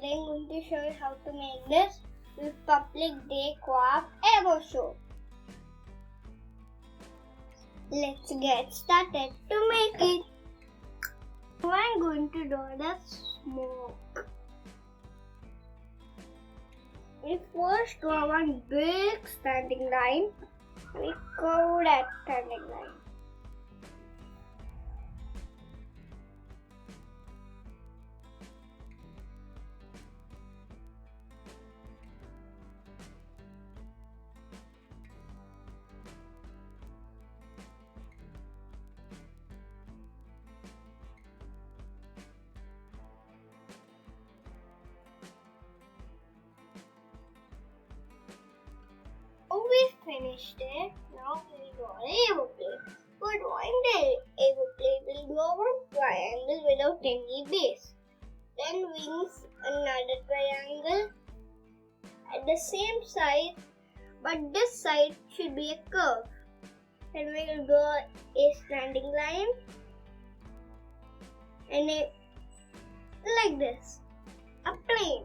today I'm going to show you how to make this Republic Day Co-op Aero show. Let's get started to make it. Now I'm going to draw the smoke. We first draw one big standing line. We curve that standing line. We finished it. Now we'll draw an aeroplane. For drawing the aeroplane, we'll draw one triangle without any base. Then wings, another triangle at the same side, but this side should be a curve. Then we'll draw a standing line and like this, a plane.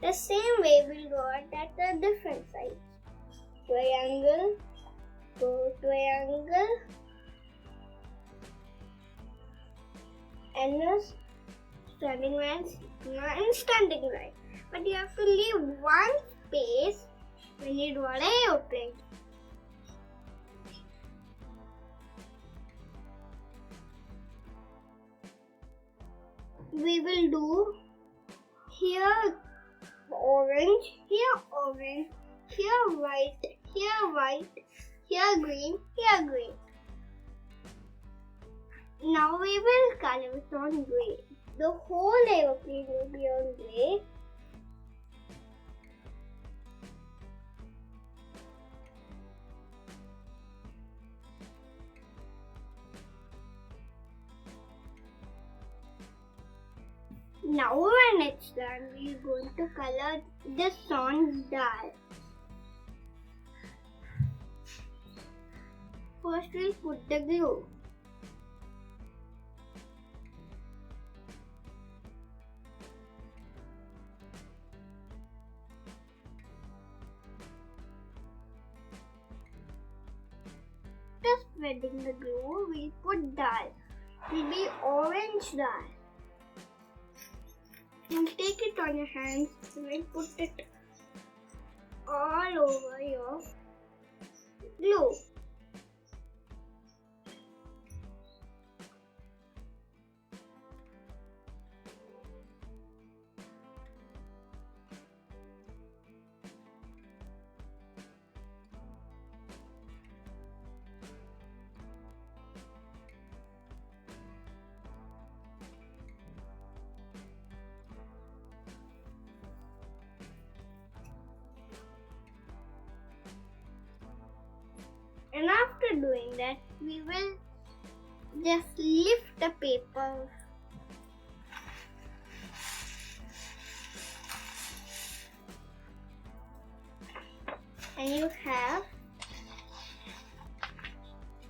The same way we'll draw it at the different sides. Triangle, triangle, and a standing line, and standing line. But you have to leave one space when you draw an aeroplane. We will do here orange, here orange, here white, here green, here green. Now we will color it on grey. The whole aeroplane will be on grey. Now when it's done, we are going to color the Mung Dal. First we'll put the glue. After spreading the glue, we'll put dal. It will be orange dal. And take it on your hands and put it all over your glue. And after doing that, we will just lift the paper. And you have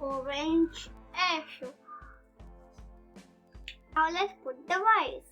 orange Aero. Now let's put the wires.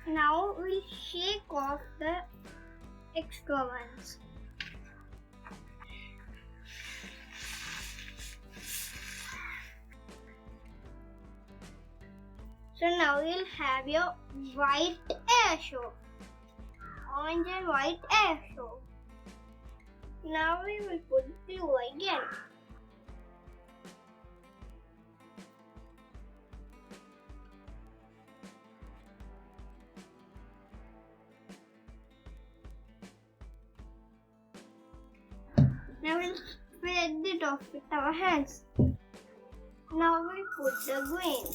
Now we'll shake off the extra ones. So now you'll have your white Aero. Orange and white Aero. Now we will put glue again. Now we'll spread it off with our hands. Now we put the green.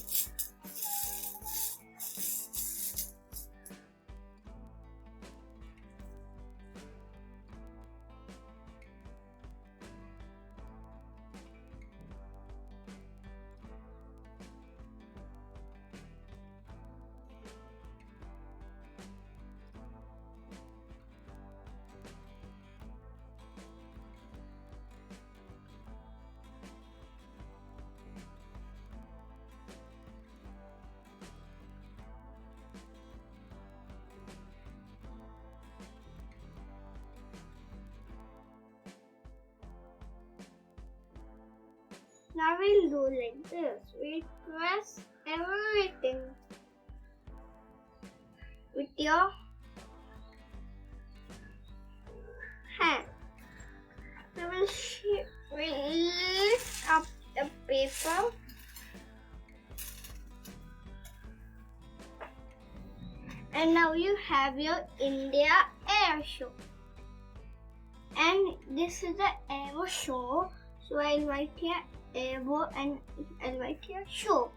Now we'll do like this. We'll press everything with your hand. Now we'll lift up the paper and now you have your India Air Show. And this is the Aero Show. So I'll write here Aero and I'll write here Show.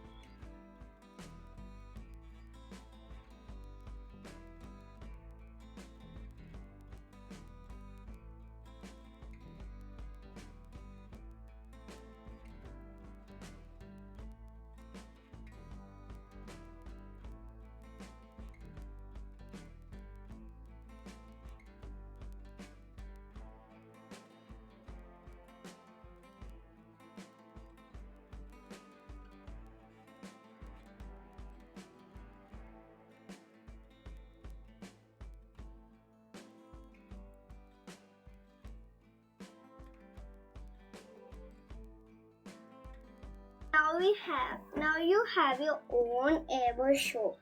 Now you have your own Aero Show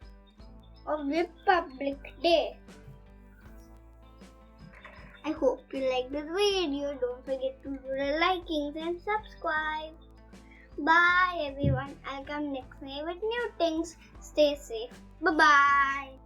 on Republic Day. I hope you liked this video. Don't forget to do the likings and subscribe. Bye everyone. I'll come next time with new things. Stay safe. Bye bye.